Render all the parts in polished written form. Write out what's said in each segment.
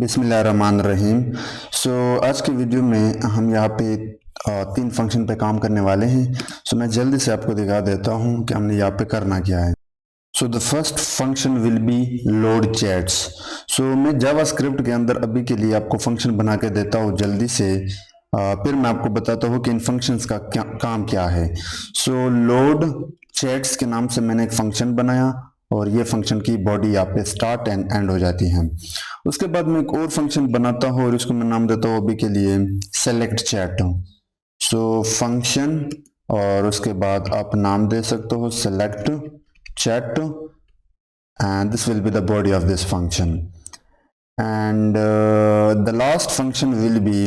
बिस्मिल्लाहिर्रहमानिर्रहीम। आज के वीडियो में हम यहाँ पे तीन फंक्शन पे काम करने वाले हैं। मैं जल्दी से आपको दिखा देता हूँ कि हमने यहाँ पे करना क्या है। The first function will be load chats. मैं जावास्क्रिप्ट के अंदर अभी के लिए आपको फंक्शन बना के देता हूँ जल्दी से, फिर मैं आपको बताता हूँ कि इन फंक्शंस का काम क्या है। लोड चैट्स के नाम से मैंने एक फंक्शन बनाया और ये फंक्शन की बॉडी यहाँ पे स्टार्ट एंड एंड हो जाती है। उसके बाद मैं एक और फंक्शन बनाता हूँ और इसको मैं नाम देता हूँ अभी के लिए सेलेक्ट चैट। फंक्शन और उसके बाद आप नाम दे सकते हो select chat and this will be the body of this function and the last function will be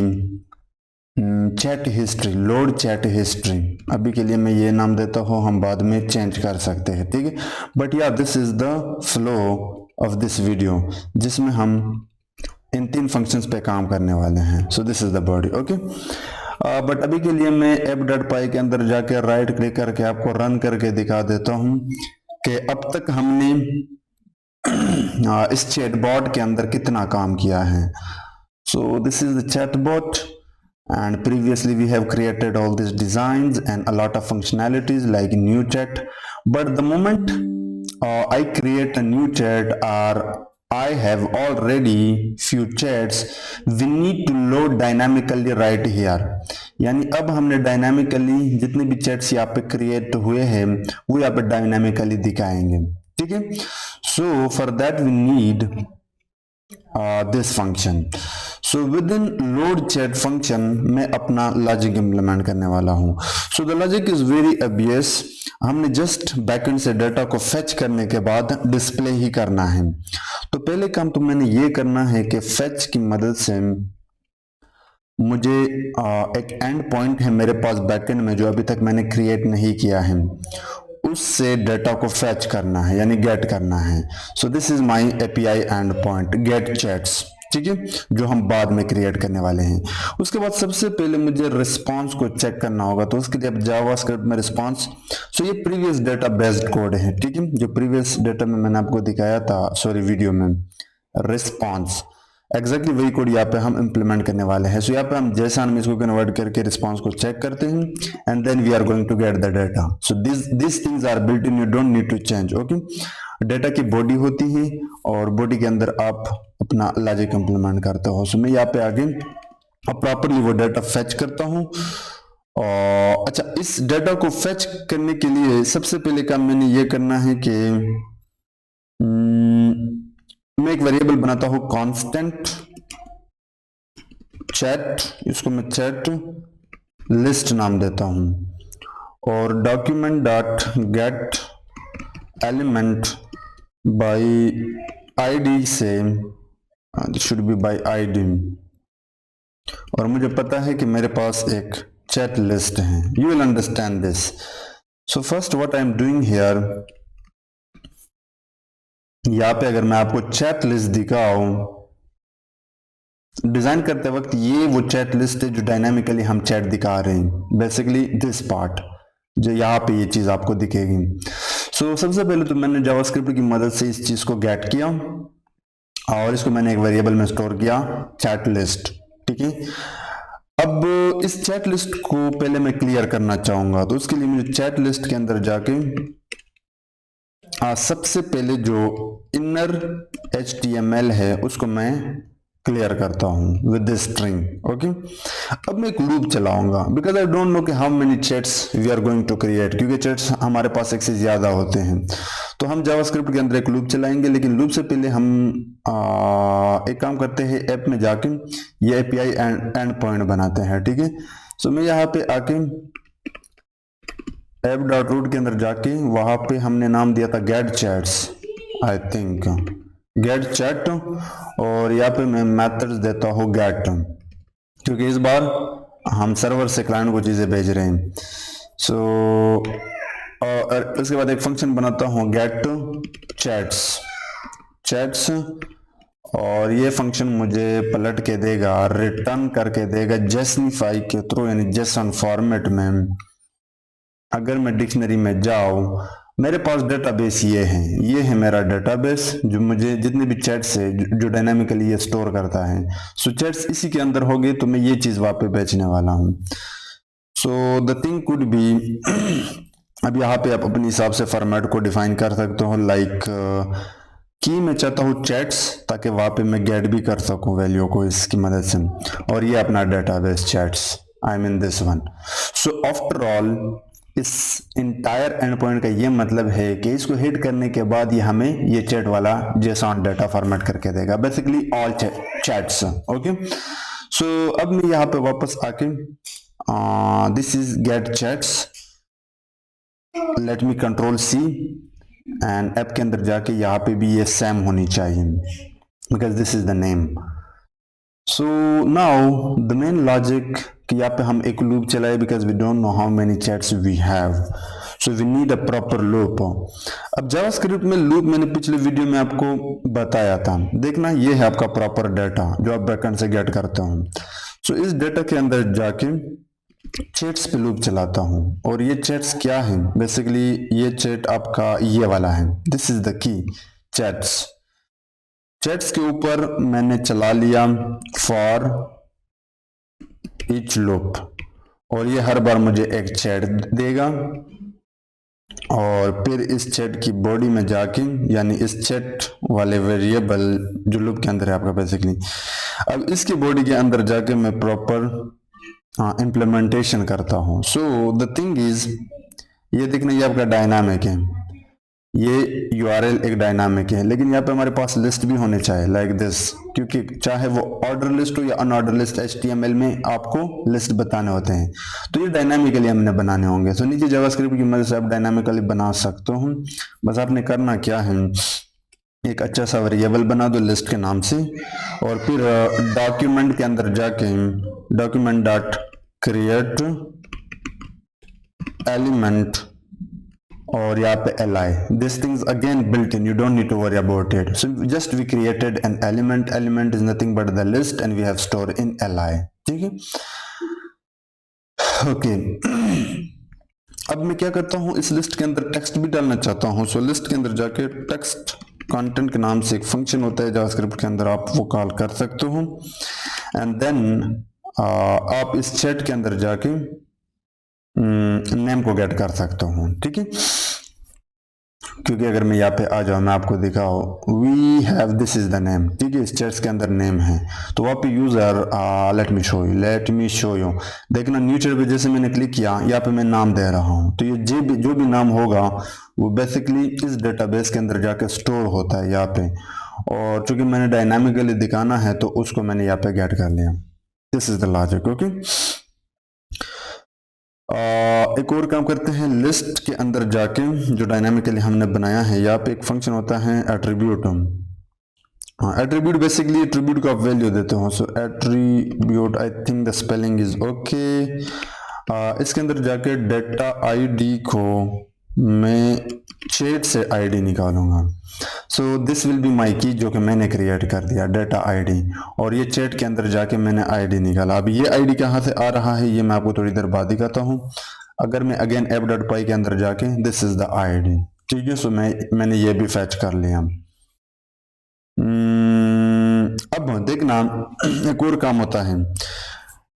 chat history, load chat history। अभी के लिए मैं ये नाम देता हूँ, हम बाद में चेंज कर सकते हैं, ठीक है। बट या this is the flow of this video जिसमें हम इन तीन फंक्शंस पे काम करने वाले हैं। This is the body, okay. But अभी के लिए मैं app.py के अंदर जाके राइट क्लिक करके आपको रन करके दिखा देता हूँ कि अब तक हमने इस चैटबॉट के अंदर कितना काम किया है। This is the chatbot and previously we have created all these designs and a lot of functionalities like new chat, but the moment I create a new chat or I have already few chats, we need to load dynamically right here। यानी अब हमने dynamically जितने भी chats यहाँ पे create हुए हैं वो यहाँ पे dynamically दिखाएंगे, ठीक है। For that we need this function। within load chat function मैं अपना लॉजिक इंप्लीमेंट करने वाला हूँ। the logic is very obvious। हमने जस्ट बैकएंड से डाटा को फेच करने के बाद डिस्प्ले ही करना है। तो पहले काम तो मैंने ये करना है कि फेच की मदद से मुझे एक एंड पॉइंट है मेरे पास बैकएंड में जो अभी तक मैंने क्रिएट नहीं किया है, उससे डाटा को फेच करना है यानी गेट करना है। This is my API end point get chats, ठीक है, जो हम बाद में क्रिएट करने वाले हैं। उसके बाद सबसे पहले मुझे रिस्पांस को चेक करना होगा, तो उसके लिए अब जावास्क्रिप्ट में रिस्पांस। ये प्रीवियस डेटा बेस्ड कोड है, ठीक है, जो प्रीवियस डेटा में मैंने आपको दिखाया था, वीडियो में रिस्पांस एग्जैक्टली वही कोड यहाँ पे हम इंप्लीमेंट करने वाले हैं। यहाँ पे हम JSON में इसको कन्वर्ट करके रिस्पांस को चेक करते हैं and then we are going to get the data. This things are built in, you don't need to change, okay. Data की बॉडी होती है और बॉडी के अंदर आप अपना लॉजिक इंप्लीमेंट करते हो। मैं यहाँ पे आगे अब प्रॉपरली वो डाटा फेच करता हूँ। और अच्छा, इस डाटा को फेच करने के लिए सबसे पहले काम मैंने ये करना है कि मैं एक वेरिएबल बनाता हूँ कांस्टेंट चैट, इसको मैं चैट लिस्ट नाम देता हूँ और document dot gate element by ID से शुड बी बाय आईडी, और मुझे पता है कि मेरे पास एक चैट लिस्ट है। You will understand this. First what I am doing here, यहाँ पे अगर मैं आपको चैट लिस्ट दिखाऊं, डिजाइन करते वक्त ये वो चैट लिस्ट है जो डायनामिकली हम चैट दिखा रहे हैं, बेसिकली दिस पार्ट जो यहाँ पे ये चीज आपको दिखेगी। सबसे पहले तो मैंने जावास्क्रिप्ट की मदद से इस चीज को गेट किया और इसको मैंने एक वेरिएबल में स्टोर किया चैट लिस्ट, ठीक है। अब इस चैट लिस्ट को पहले मैं क्लियर करना चाहूंगा, तो उसके लिए मुझे चैट लिस्ट के अंदर जाके सबसे पहले जो इनर HTML है उसको मैं क्लियर करता हूं विद दिस स्ट्रिंग, ओके। अब मैं एक लूप चलाऊंगा बिकॉज आई डोंट नो कि how many chats we are going to create, क्योंकि चैट्स हमारे पास एक से ज्यादा होते हैं। तो हम जावास्क्रिप्ट के अंदर एक लूप चलाएंगे, लेकिन लूप से पहले हम एक काम करते हैं, ऐप में जाके ये एपीआई एंड पॉइंट बनाते हैं, ठीक है। मैं यहाँ पे आके app.root के अंदर जाके वहां पे हमने नाम दिया था get chats, I think get chat, और यहाँ पे मैं मेथड्स देता हूँ गेट, क्योंकि इस बार हम सर्वर से क्लाइंट को चीजें भेज रहे हैं। और उसके बाद एक फंक्शन बनाता हूँ गेट चैट्स, और ये फंक्शन मुझे पलट के देगा, रिटर्न करके देगा जेसनिफाई के थ्रू, यानी जेसन फॉर्मेट में। अगर मैं डिक्शनरी में जाऊं मेरे पास डेटाबेस ये है मेरा डेटाबेस जो मुझे जितने भी चैट्स है जो डायनामिकली ये स्टोर करता है। सो चैट्स इसी के अंदर होंगे तो मैं ये चीज़ वहाँ पे बेचने वाला हूँ। So the thing could be अब यहाँ पे आप अपने हिसाब से फॉर्मेट को डिफाइन कर सकते हो, लाइक कि मैं चाहता हूँ चैट्स, ताकि वहाँ पे मैं गेट भी कर सकूँ वैल्यू को इसकी मदद से। और ये अपना database chats, I mean this one. So after all इस इंटायर एंड पॉइंट का ये मतलब है कि इसको हिट करने के बाद ये हमें ये चैट वाला जेसन डेटा फॉर्मेट करके देगा, basically all chats. Okay, so अब मैं यहाँ पे वापस आके this is get chats, let me control C and app के अंदर जाके यहाँ पे भी ये सेम होनी चाहिए because this is the name. So now the main logic कि यहाँ पे हम एक लूप चलाए because we don't know how many chats we have, so we need a proper loop. अब जावास्क्रिप्ट में लूप मैंने पिछले वीडियो में आपको बताया था, देखना ये है आपका प्रॉपर डाटा जो आप बैकएंड से गेट करते हो। सो इस डाटा के अंदर जाके चैट्स पे लूप चलाता हूँ और ये चैट्स क्या है, बेसिकली ये चैट आपका ये वाला है, this is the key chats. Chats के ऊपर मैंने चला लिया फॉर ईच लूप और ये हर बार मुझे एक चैट देगा और फिर इस चैट की बॉडी में जाके यानी इस चैट वाले वेरिएबल जो लूप के अंदर है आपका बेसिकली, अब इसकी बॉडी के अंदर जाके मैं प्रॉपर इम्प्लीमेंटेशन करता हूँ। सो द थिंग इज ये देखना ये आपका डायनामिक है, ये यूआरएल एक डायनामिक है, लेकिन यहाँ पे हमारे पास लिस्ट भी होने चाहिए लाइक दिस, क्योंकि चाहे वो ऑर्डर लिस्ट हो या अनऑर्डर लिस्ट, एचटीएमएल में आपको लिस्ट बताने होते हैं तो ये डायनामिकली हमने बनाने होंगे। सो नीचे जावास्क्रिप्ट की मदद से आप डायनामिकली बना सकते हो। बस आपने करना क्या है, एक अच्छा सा वेरिएबल बना दो लिस्ट के नाम से और फिर डॉक्यूमेंट के अंदर जाके डॉक्यूमेंट डॉट क्रिएट एलिमेंट और यहाँ पे li, this things again built in, you don't need to worry about it. So just we created an element is nothing but the list and we have stored in li, ठीक है। Okay अब मैं क्या करता हूँ, इस list के अंदर टेक्स्ट भी डालना चाहता हूँ। सो लिस्ट के अंदर जाके टेक्स्ट कंटेंट के नाम से एक फंक्शन होता है जावास्क्रिप्ट के अंदर, आप वो कॉल कर सकते हो एंड देन आप इस चैट के अंदर जाके नेम को गेट कर सकता हूँ, ठीक है। क्योंकि अगर मैं यहाँ पे आ जाऊँ मैं आपको दिखाऊँ we have this is the name, ठीक है, इस चैट्स के अंदर नेम है तो वहाँ पे user let me show you देखना न्यू चैट पे जैसे मैंने क्लिक किया यहाँ पे मैं नाम दे रहा हूँ तो ये जो भी नाम होगा वो बेसिकली इस डेटाबेस के अंदर जाके स्टोर होता है यहाँ पे, और चूंकि मैंने डायनामिकली दिखाना है तो उसको मैंने यहाँ पे गेट कर लिया। This is the logic. Okay, एक और काम करते हैं, लिस्ट के अंदर जाके जो डायनामिकली हमने बनाया है यहाँ पे एक फंक्शन होता है एट्रीब्यूट। एट्रीब्यूट बेसिकली एट्रीब्यूट को आप वैल्यू देते हो। So attribute, I think the spelling is okay. इसके अंदर जाके डेटा आईडी को मैं चैट से आईडी निकालूंगा। So this will be my की जो कि मैंने क्रिएट कर दिया डेटा आईडी, और ये चैट के अंदर जाके मैंने आईडी निकाला। अब ये आईडी कहाँ से आ रहा है ये मैं आपको थोड़ी देर बाद दिखाता हूँ। अगर मैं अगेन app.py के अंदर जाके दिस इज द आईडी, ठीक है। सो मैंने ये भी फैच कर लिया। अब देखना एक और काम होता है,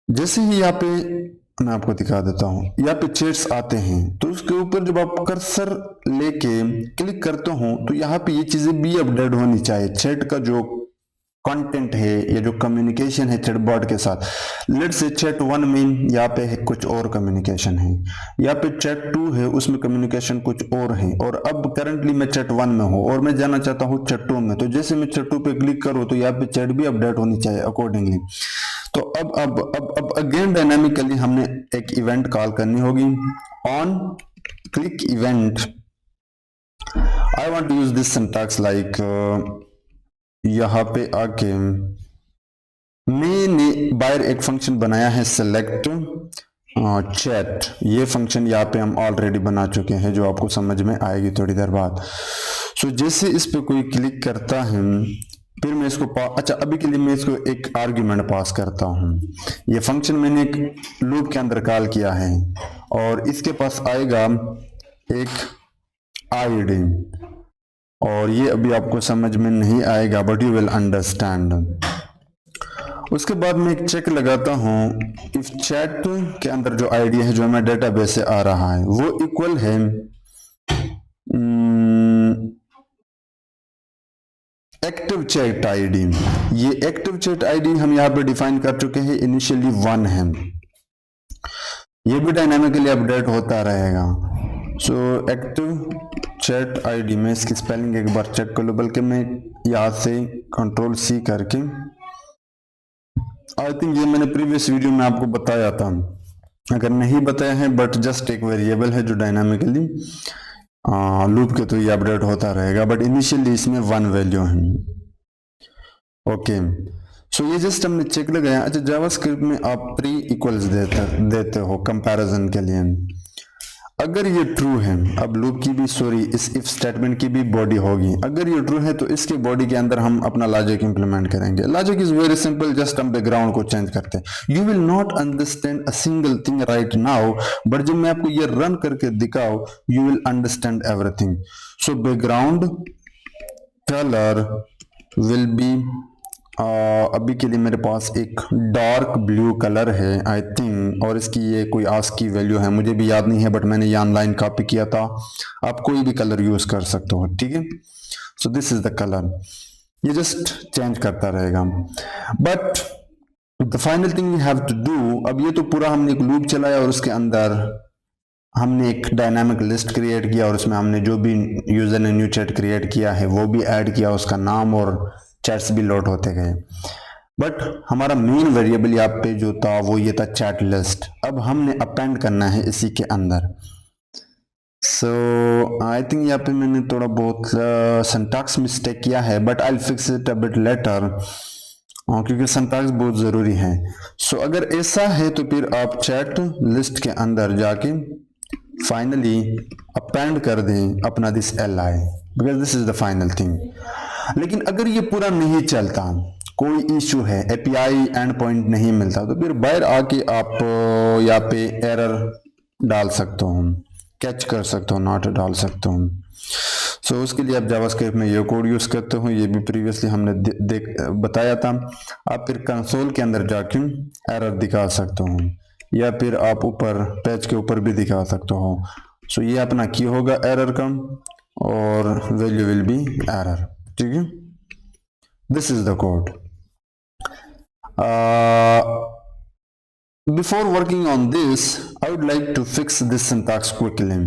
जैसे ही यहाँ पे मैं आपको दिखा देता हूँ, यहाँ पे चैट्स आते हैं तो उसके ऊपर जब आप कर्सर लेके क्लिक करते हो तो यहाँ पे ये चीजें भी अपडेट होनी चाहिए। चैट का जो कंटेंट है या जो कम्युनिकेशन है चैटबॉट के साथ, लेट्स से चैट 1 में यहाँ पे है कुछ और कम्युनिकेशन है, यहाँ पे चैट 2 है उसमें कम्युनिकेशन कुछ और है, और अब करंटली मैं चैट 1 में हूँ और मैं जाना चाहता हूँ चैट 2 में। तो जैसे मैं चैट 2 पे क्लिक करूँ तो यहाँ पे चैट भी अपडेट होनी चाहिए अकॉर्डिंगली। तो अब अगेन डायनामिकली हमने एक इवेंट कॉल करनी होगी on click event. I want to use this syntax like यहाँ पे आके मैंने बाहर एक फंक्शन बनाया है सेलेक्ट चैट। ये फंक्शन यहाँ पे हम ऑलरेडी बना चुके हैं जो आपको समझ में आएगी थोड़ी देर बाद। सो जैसे इस पे कोई क्लिक करता है फिर मैं इसको अच्छा अभी के लिए मैं इसको एक आर्ग्यूमेंट पास करता हूँ। ये फंक्शन मैंने एक लूप के अंदर कॉल किया है और इसके पास आएगा एक आईडी, और ये अभी आपको समझ में नहीं आएगा बट यू विल अंडरस्टैंड। उसके बाद मैं एक चेक लगाता हूं इफ चैट के अंदर जो आईडी है जो हमें डेटाबेस से आ रहा है वो इक्वल है एक्टिव चैट आईडी। ये एक्टिव चैट आईडी हम यहाँ पे डिफाइन कर चुके हैं, इनिशियली 1 है, ये भी डायनामिकली अपडेट होता रहेगा। सो एक्टिव चैट आईडी में इसकी स्पेलिंग एक बार चेक कर लो, बल्कि मैं यहाँ से कंट्रोल सी करके, आई थिंक ये मैंने प्रीवियस वीडियो में आपको बताया था, अगर नहीं बताया है, बट जस्ट एक वेरिएबल है जो डायनामिकली लूप के थ्रू ये अपडेट होता रहेगा, बट इनिशियली इसमें 1 वैल्यू है। ओके, सो ये जस्ट हमने चेक लगाया। अच्छा, जावास्क्रिप्ट में आप 3 इक्वल्स देते हो कंपैरिजन के लिए। अगर ये ट्रू है, अब लूप की भी सॉरी इस इफ स्टेटमेंट की भी बॉडी होगी, अगर ये ट्रू है तो इसके बॉडी के अंदर हम अपना लॉजिक इंप्लीमेंट करेंगे। Logic is very simple, just हम बैकग्राउंड को चेंज करते हैं। You will not understand a single thing right now, but जब मैं आपको ये रन करके दिखाऊं you will understand everything. So background colour will be अभी के लिए मेरे पास एक डार्क ब्लू कलर है आई थिंक, और इसकी ये कोई आस्क की वैल्यू है, मुझे भी याद नहीं है, बट मैंने ये ऑनलाइन कॉपी किया था। आप कोई भी कलर यूज कर सकते हो, ठीक है। So this is the colour, ये जस्ट चेंज करता रहेगा। But the final thing we have to do, अब ये तो पूरा हमने एक लूप चलाया और उसके अंदर हमने एक डायनामिक लिस्ट क्रिएट किया और उसमें हमने जो भी यूजर ने न्यू चैट क्रिएट किया है वो भी ऐड किया, उसका नाम और चैट्स भी लोड होते गए। बट हमारा मेन वेरिएबल यहाँ पे जो था वो ये था चैट लिस्ट। अब हमने अपेंड करना है इसी के अंदर। सो आई थिंक यहाँ पे मैंने थोड़ा बहुत सिंटैक्स मिस्टेक किया है, but I will fix it a bit letter, क्योंकि सिंटैक्स बहुत जरूरी है। सो अगर ऐसा है तो फिर आप चैट लिस्ट के अंदर जाके फाइनली अपेंड कर दें अपना this li, because this is the final thing. लेकिन अगर ये पूरा नहीं चलता, कोई इशू है, एपीआई एंड पॉइंट नहीं मिलता, तो फिर बाहर आके आप यहाँ पे एरर डाल सकते हो, कैच कर सकते हो, नॉट डाल सकते हो। सो उसके लिए आप जावास्क्रिप्ट में ये कोड यूज करते हो, ये भी प्रीवियसली हमने बताया था। आप फिर कंसोल के अंदर जाके एरर दिखा सकते हो, या फिर आप ऊपर पेज के ऊपर भी दिखा सकते हो। सो ये अपना की होगा एरर का और वैल्यू विल बी एरर, ठीक है। This is the code. Before working on this, I would like to fix this syntax quickly.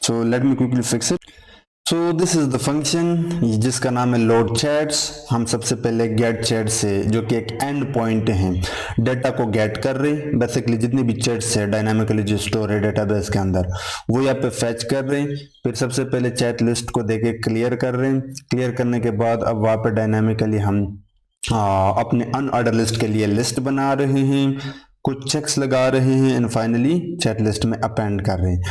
So let me quickly fix it. So this is the function जिसका नाम है load chats। हम सबसे पहले get chat से, जो कि एक end point है, डेटा को get कर रहे हैं। बेसिकली जितनी भी chats है डायनामिकली जो स्टोर है डेटाबेस के अंदर वो यहाँ पे fetch कर रहे हैं। फिर सबसे पहले chat list को देके क्लियर कर रहे हैं। क्लियर करने के बाद अब वहाँ पे डायनामिकली हम अपने अनऑर्डर लिस्ट के लिए लिस्ट बना रहे हैं, कुछ चेक्स लगा रहे हैं एंड फाइनली चैट लिस्ट में अपेंड कर रहे हैं।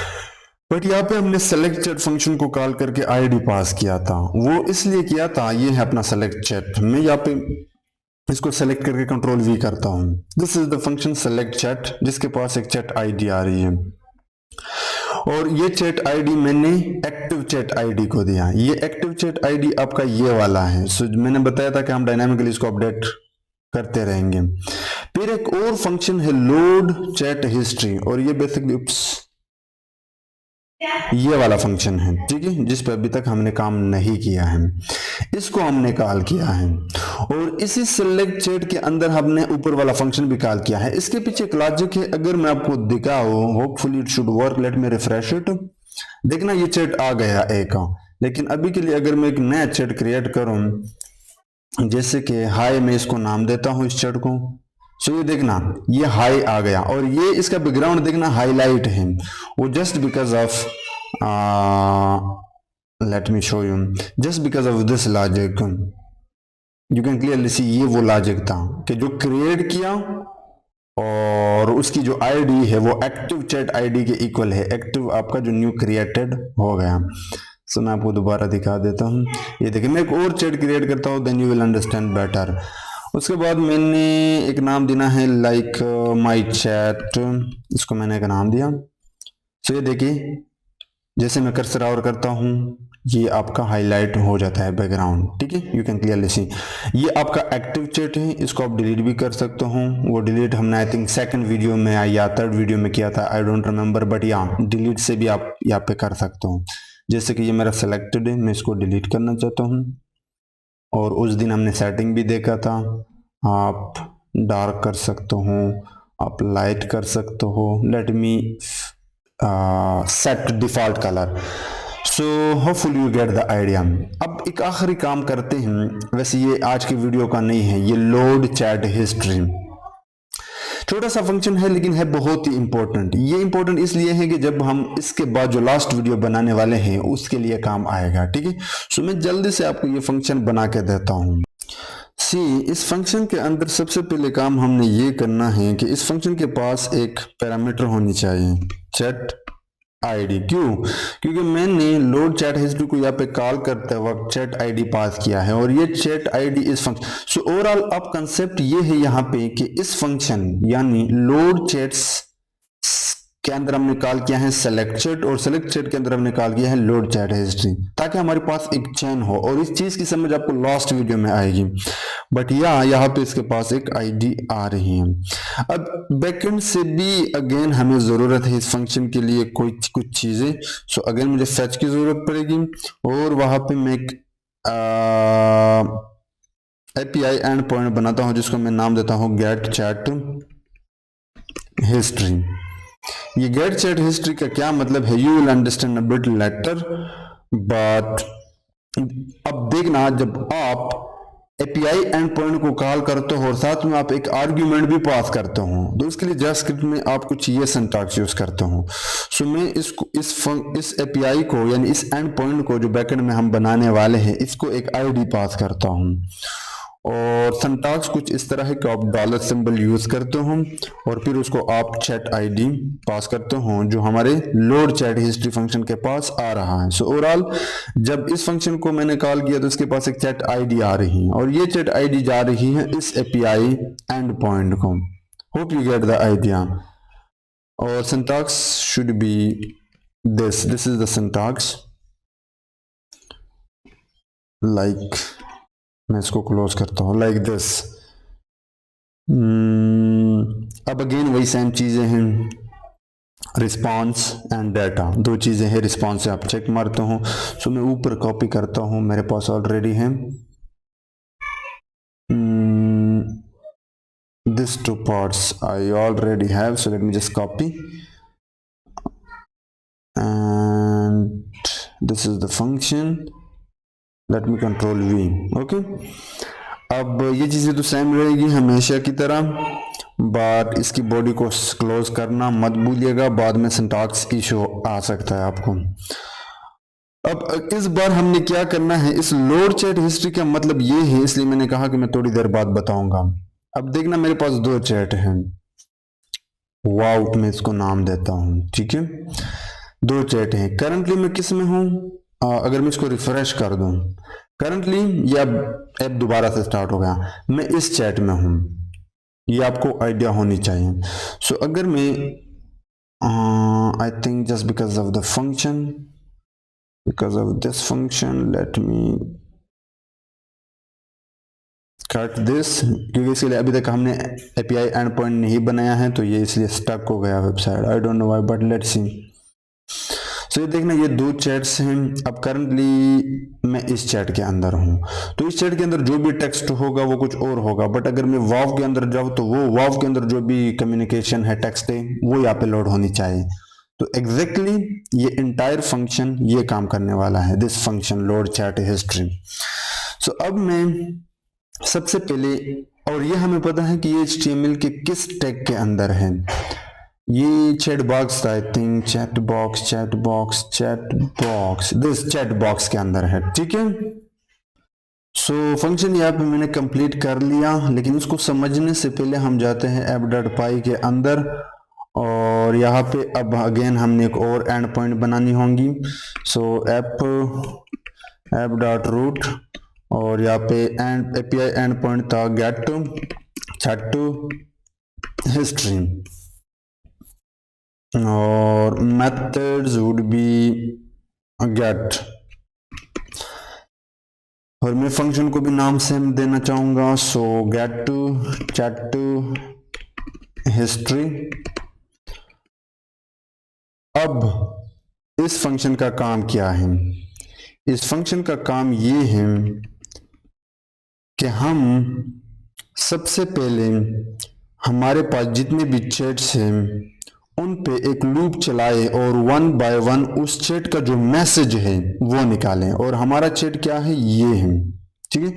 बट यहाँ पे हमने सेलेक्ट चैट फंक्शन को कॉल करके आईडी पास किया था, वो इसलिए किया था, ये है अपना सेलेक्ट चैट। मैं यहाँ पे इसको सेलेक्ट करके कंट्रोल वी करता हूँ। This is the function select chat, जिसके पास एक चैट आईडी आ रही है, और ये चैट आईडी मैंने एक्टिव चैट आईडी को दिया। ये एक्टिव चैट आईडी आपका ये वाला है। सो मैंने बताया था कि हम डायनामिकली इसको अपडेट करते रहेंगे। फिर एक और फंक्शन है लोड चैट हिस्ट्री, और ये बेसिकली ये वाला फंक्शन है, ठीक है, जिस पर अभी तक हमने काम नहीं किया है, इसको हमने कॉल किया है। और इसी सेलेक्ट चैट के अंदर हमने ऊपर वाला फंक्शन भी कॉल किया है। इसके पीछे एक लॉजिक है, अगर मैं आपको दिखाऊं, hopefully it should work, let me refresh it. देखना ये चैट आ गया एक, लेकिन अभी के लिए अगर मैं एक नया चैट क्रिएट करूं, जैसे कि हाय, मैं इसको नाम देता हूं इस चैट को। सो ये देखना ये हाई आ गया, और ये इसका बैकग्राउंड देखना हाईलाइट है, वो just because of let me show you, just because of this logic you can clearly see. ये वो लॉजिक था कि जो क्रिएट किया और उसकी जो आईडी है वो एक्टिव चैट आईडी के इक्वल है। एक्टिव आपका जो न्यू क्रिएटेड हो गया। सो मैं आपको दोबारा दिखा देता हूँ। ये देखिए, मैं एक और चैट क्रिएट करता हूँ, then you will understand better. उसके बाद मैंने एक नाम देना है लाइक माई चैट, इसको मैंने एक नाम दिया। सो ये देखिए जैसे मैं कर्सर और करता हूँ ये आपका हाईलाइट हो जाता है बैकग्राउंड, ठीक है, यू कैन क्लियरली सी। ये आपका एक्टिव चैट है, इसको आप डिलीट भी कर सकते हो। वो डिलीट हमने आई थिंक सेकंड वीडियो में या थर्ड वीडियो में किया था, आई डोंट रिमेम्बर, बट यहाँ डिलीट से भी आप यहाँ पे कर सकते हो। जैसे कि ये मेरा सेलेक्टेड है, मैं इसको डिलीट करना चाहता हूँ। और उस दिन हमने सेटिंग भी देखा था, आप डार्क कर सकते हो, आप लाइट कर सकते हो। Let me set default colour. So hopefully you get the idea. अब एक आखिरी काम करते हैं, वैसे ये आज की वीडियो का नहीं है, ये लोड चैट हिस्ट्री। छोटा सा फंक्शन है लेकिन है बहुत ही इंपॉर्टेंट। ये इंपॉर्टेंट इसलिए है कि जब हम इसके बाद जो लास्ट वीडियो बनाने वाले हैं उसके लिए काम आएगा, ठीक है। सो मैं जल्दी से आपको ये फंक्शन बना के देता हूँ। इस फंक्शन के अंदर सबसे पहले काम हमने ये करना है कि इस फंक्शन के पास एक पैरामीटर होनी चाहिए, चैट आईडी। क्यों? क्योंकि मैंने लोड चैट हिस्ट्री को यहाँ पे कॉल करते वक्त चैट आईडी पास किया है और ये चैट आईडी इस फंक्शन। सो ओवरऑल अब कंसेप्ट ये है यहाँ पे कि इस फंक्शन यानी लोड चैट्स के अंदर हमने कॉल किया है सेलेक्ट चैट और सेलेक्ट चैट के अंदर हमने कॉल किया है लोड चैट हिस्ट्री, ताकि हमारे पास एक चेन हो। और इस चीज की समझ आपको लास्ट वीडियो में आएगी, बट यहाँ पे इसके पास एक आईडी आ रही है। अब बैकएंड से भी अगेन हमें जरूरत है इस फंक्शन के लिए कुछ चीजें। सो अगेन मुझे फेच की जरूरत पड़ेगी और वहां पे मैं एक एपीआई एंड पॉइंट बनाता हूं जिसको मैं नाम देता हूं गेट चैट हिस्ट्री। ये गेट चैट हिस्ट्री का क्या मतलब है, you will understand a bit later, but अब देखना जब आप एपीआई एंड पॉइंट को कॉल करते हो और साथ में आप एक आर्ग्यूमेंट भी पास करते हो, तो उसके लिए जावास्क्रिप्ट में आप कुछ ये सिंटैक्स यूज करते हो। सो मैं इसको इस एपीआई को यानी इस एंड पॉइंट को जो बैकएंड में हम बनाने वाले हैं इसको एक आईडी पास करता हूं। और सिंटैक्स कुछ इस तरह है कि आप डॉलर सिंबल यूज करते हो और फिर उसको आप चैट आईडी पास करते हो जो हमारे लोड चैट हिस्ट्री फंक्शन के पास आ रहा है। सो ओवरऑल जब इस फंक्शन को मैंने कॉल किया तो इसके पास एक चैट आईडी आ रही है और ये चैट आईडी जा रही है इस एपीआई एंड पॉइंट को। Hope you get the idea. और syntax should be this is the syntax, like मैं इसको क्लोज करता हूं लाइक दिस। अब अगेन वही सेम चीजें हैं, रिस्पॉन्स एंड डाटा, दो चीजें हैं। रिस्पॉन्स से आप चेक मारते हो, सो मैं ऊपर कॉपी करता हूं, मेरे पास ऑलरेडी है this two parts I already have, so let me just copy and this is the function, late me control we, okay. अब ये चीजें तो सेम रहेगी हमेशा की तरह, बट इसकी बॉडी को क्लोज करना मत भूलिएगा, बाद में सिंटैक्स इशू आ सकता है आपको। अब इस बार हमने क्या करना है, इस लोड चैट हिस्ट्री का मतलब ये है, इसलिए मैंने कहा कि मैं थोड़ी देर बाद बताऊंगा। अब देखना मेरे पास दो चैट हैं, वाउ मैं इसको नाम देता हूं, ठीक है। दो चैट हैं, करंटली मैं किस में हूं, अगर मैं इसको रिफ्रेश कर दूं, करंटली ये अब ऐप दोबारा से स्टार्ट हो गया, मैं इस चैट में हूं, ये आपको आइडिया होनी चाहिए। सो अगर मैं I think just because of the function, because of this function let me cut this, क्योंकि इसके लिए अभी तक हमने एपीआई एंड पॉइंट नहीं बनाया है तो ये इसलिए स्टक हो गया website, I don't know why, but let's see. So ये देखना ये दो चैट्स हैं। अब करंटली मैं इस चैट के अंदर हूं, तो इस चैट के अंदर जो भी टेक्स्ट होगा वो कुछ और होगा, बट अगर मैं वाव के अंदर जाऊं तो वो वाव के अंदर जो भी कम्युनिकेशन है, टेक्स्ट है, वो यहाँ पे लोड होनी चाहिए। तो एग्जैक्टली ये इंटायर फंक्शन ये काम करने वाला है, this function load chat history. So अब मैं सबसे पहले, और ये हमें पता है कि ये HTML के किस टैग के अंदर है, ये chat box, I think chat box this chat box के अंदर है, ठीक है। सो फंक्शन यहाँ पे मैंने कंप्लीट कर लिया, लेकिन उसको समझने से पहले हम जाते हैं app.py के अंदर और यहाँ पे अब अगेन हमने एक और एंड पॉइंट बनानी होंगी। सो app.root और यहाँ पे API एंड पॉइंट था गेट चैट हिस्ट्री और methods would be गेट, और मैं फंक्शन को भी नाम सेम देना चाहूंगा, सो गेट चैट हिस्ट्री। अब इस फंक्शन का काम क्या है? इस फंक्शन का काम ये है कि हम सबसे पहले हमारे पास जितने भी चैट्स हैं उन पे एक लूप चलाए और वन बाय वन उस चैट का जो मैसेज है वो निकालें। और हमारा चैट क्या है? ये है, ठीक है,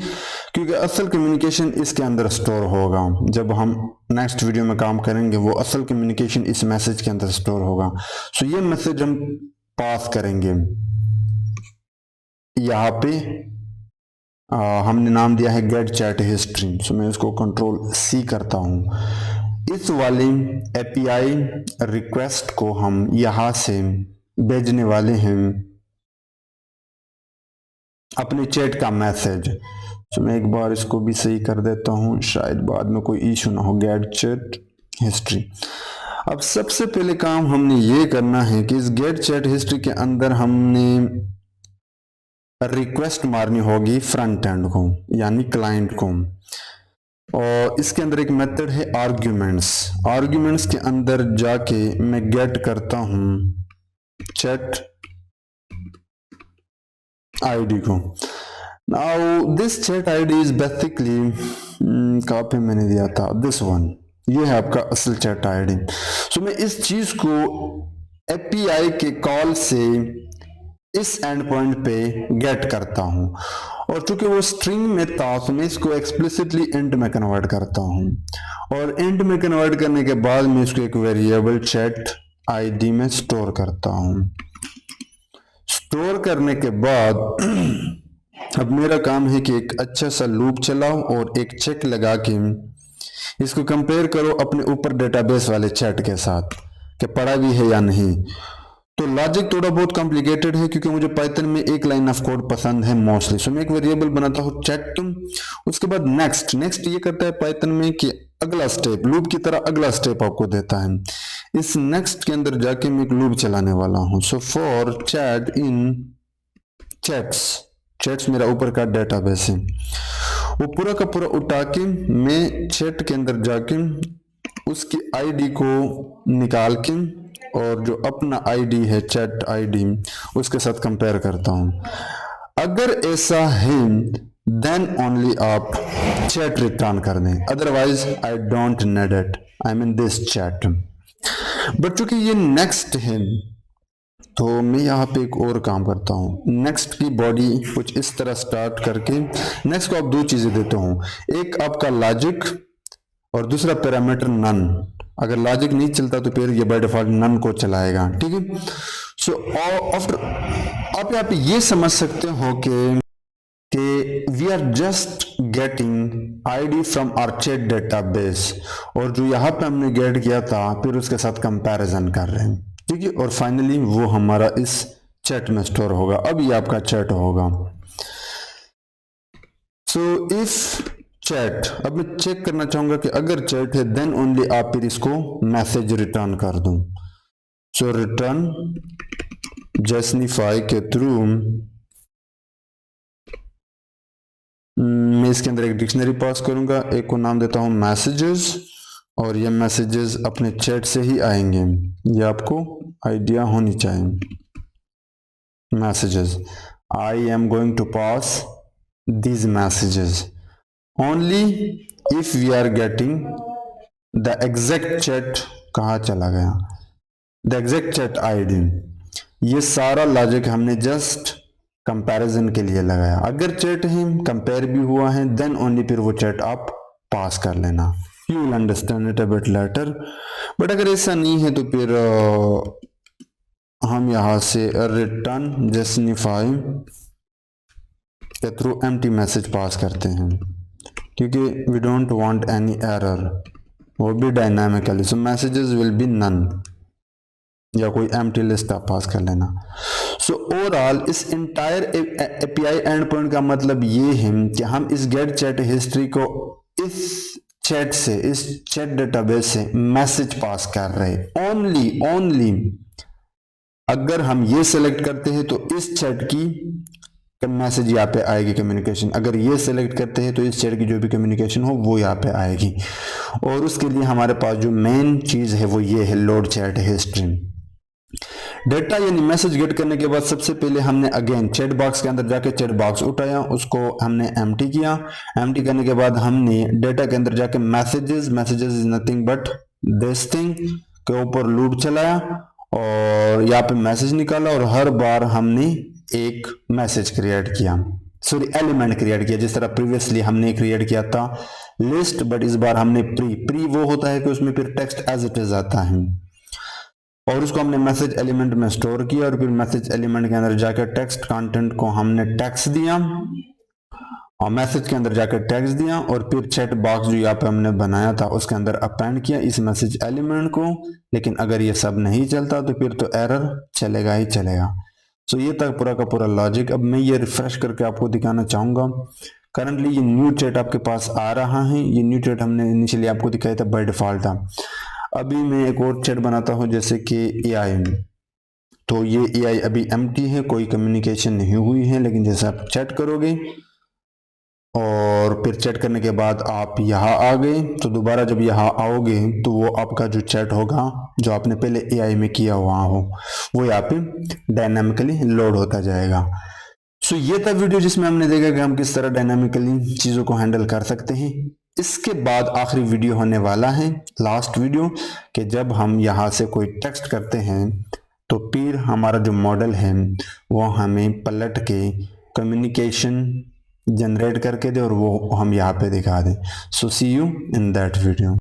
क्योंकि असल कम्युनिकेशन इसके अंदर स्टोर होगा। जब हम नेक्स्ट वीडियो में काम करेंगे वो असल कम्युनिकेशन इस मैसेज के अंदर स्टोर होगा। सो ये मैसेज हम पास करेंगे। यहाँ पे हमने नाम दिया है गेट चैट हिस्ट्री। सो मैं इसको कंट्रोल सी करता हूं। इस वाली एपीआई रिक्वेस्ट को हम यहां से भेजने वाले हैं अपने चैट का मैसेज। तो मैं एक बार इसको भी सही कर देता हूं, शायद बाद में कोई इशू ना हो। Get chat history. अब सबसे पहले काम हमने ये करना है कि इस गेट चैट हिस्ट्री के अंदर हमने रिक्वेस्ट मारनी होगी फ्रंट एंड को, यानी क्लाइंट को। और इसके अंदर एक मेथड है आर्ग्यूमेंट्स। आर्ग्यूमेंट्स के अंदर जाके मैं गेट करता हूं चैट आईडी को। Now this chat ID is basically कहाँ पे मैंने दिया था, दिस वन, ये है आपका असल चैट आईडी। सो मैं इस चीज को एपीआई के कॉल से इस एंड पॉइंट पे गेट करता हूं, और चूंकि वो स्ट्रिंग में था तो मैं इसको एक्सप्लिसिटली इंट में कन्वर्ट करता हूं। और इंट में कन्वर्ट करने के बाद मैं इसको एक वेरिएबल चैट आईडी में स्टोर करता हूं। स्टोर करने के बाद अब मेरा काम है कि एक अच्छा सा लूप चलाओ और एक चेक लगा के इसको कंपेयर करो अपने ऊपर डेटाबेस वाले चैट के साथ कि पढ़ा भी है या नहीं। तो लॉजिक थोड़ा बहुत कॉम्प्लिकेटेड है क्योंकि मुझे पाइथन में एक लाइन ऑफ कोड पसंद है मोस्टली। सो मैं एक वेरिएबल बनाता हूँ चैट, उसके बाद नेक्स्ट ये करता है पाइथन में कि अगला स्टेप, लूप की तरह अगला स्टेप आपको देता है। इस नेक्स्ट के अंदर जाके मैं एक लूप चलाने वाला हूँ। So for chat in chats मेरा ऊपर का डेटाबेस है, वो पूरा का पूरा उठा के मैं चैट के अंदर जाके उसकी आईडी को निकाल के और जो अपना आईडी है चैट आईडी उसके साथ कंपेयर करता हूं। अगर ऐसा है देन ओनली आप चैट रिटर्न कर दें, otherwise I don't need it, I mean this chat. But चूंकि ये नेक्स्ट है तो मैं यहाँ पे एक और काम करता हूँ। नेक्स्ट की बॉडी कुछ इस तरह स्टार्ट करके नेक्स्ट को आप दो चीजें देता हूँ, एक आपका लॉजिक और दूसरा पैरामीटर नन। अगर लॉजिक नहीं चलता तो फिर ये बाय डिफॉल्ट नन को चलाएगा, ठीक है। सो आफ्टर आप यहाँ पे ये समझ सकते हो कि we are just getting ID from our chat database, और जो यहाँ पे हमने गेट किया था फिर उसके साथ कंपैरिजन कर रहे हैं, ठीक है। और फाइनली वो हमारा इस चैट में स्टोर होगा। अब ये आपका चैट होगा। सो इफ चैट, अब मैं चेक करना चाहूंगा कि अगर चैट है देन ओनली आप फिर इसको मैसेज रिटर्न कर दूं। सो रिटर्न जस्टिफाई के थ्रू मैं इसके अंदर एक डिक्शनरी पास करूंगा, एक को नाम देता हूं मैसेजेस, और ये मैसेजेस अपने चैट से ही आएंगे, ये आपको आइडिया होनी चाहिए। Messages, I am going to pass these messages only if we are getting the exact chat। कहाँ चला गया the exact chat ID। ये सारा लॉजिक हमने जस्ट कंपैरिजन के लिए लगाया। अगर चैट है कंपेयर भी हुआ है देन ओनली फिर वो चैट आप पास कर लेना। You will understand it a bit later. But अगर ऐसा नहीं है तो फिर हम यहाँ से रिटर्न जस्टिफाई के थ्रू एम्प्टी मैसेज पास करते हैं, क्योंकि we don't want any error, वो भी dynamically. So messages will be none, या कोई एम्प्टी लिस्ट आप पास कर लेना। सो ओवरऑल इस इंटायर एपीआई एंड पॉइंट का मतलब ये है कि हम इस गेट चैट हिस्ट्री को इस चैट से, इस चैट डेटाबेस से मैसेज पास कर रहे ओनली अगर हम ये सेलेक्ट करते हैं तो इस चैट की मैसेज यहाँ पे आएगी कम्युनिकेशन, अगर ये सेलेक्ट करते हैं तो इस चैट की जो भी कम्युनिकेशन हो वो यहाँ पे आएगी। और उसके लिए हमारे पास जो मेन चीज है वो ये है लोड चैट हिस्ट्री। डेटा यानी मैसेज गेट करने के बाद सबसे पहले हमने अगेन चैट बॉक्स के अंदर जाके चैट बॉक्स उठाया, उसको हमने एम्प्टी किया। एम्प्टी करने के बाद हमने डेटा के अंदर जाके messages is nothing but this thing के ऊपर लूप चलाया और यहाँ पे मैसेज निकाला और हर बार हमने एक मैसेज क्रिएट किया, सॉरी एलिमेंट क्रिएट किया। जिस तरह प्रीवियसली हमने क्रिएट किया था लिस्ट, बट इस बार हमने प्री वो होता है कि उसमें फिर टेक्स्ट एज इट इज आता है और उसको हमने मैसेज एलिमेंट में स्टोर किया और फिर मैसेज एलिमेंट के अंदर जाकर टेक्स्ट कंटेंट को हमने टेक्स्ट दिया और मैसेज के अंदर जाकर टेक्स्ट दिया और फिर चैट बॉक्स जो यहाँ पे हमने बनाया था उसके अंदर अपेंड किया इस मैसेज एलिमेंट को। लेकिन अगर ये सब नहीं चलता तो फिर तो एरर चलेगा ही चलेगा। सो ये तक पूरा का पूरा लॉजिक। अब मैं ये रिफ्रेश करके आपको दिखाना चाहूंगा। करंटली ये न्यू चैट आपके पास आ रहा है। ये न्यू चैट हमने इनिशियली आपको दिखाया था, बाय डिफॉल्ट था। अभी मैं एक और चैट बनाता हूँ जैसे कि AI, तो ये AI अभी एम्प्टी है, कोई कम्युनिकेशन नहीं हुई है। लेकिन जैसे आप चैट करोगे और फिर चैट करने के बाद आप यहाँ आ गए तो दोबारा जब यहाँ आओगे तो वो आपका जो चैट होगा जो आपने पहले AI में किया हुआ हो वो यहाँ पे डायनामिकली लोड होता जाएगा। सो ये था वीडियो जिसमें हमने देखा कि हम किस तरह डायनामिकली चीज़ों को हैंडल कर सकते हैं। इसके बाद आखिरी वीडियो होने वाला है, लास्ट वीडियो, कि जब हम यहाँ से कोई टेक्स्ट करते हैं तो फिर हमारा जो मॉडल है वो हमें पलट के कम्युनिकेशन जनरेट करके दे और वो हम यहाँ पे दिखा दें। सो सी यू इन दैट वीडियो।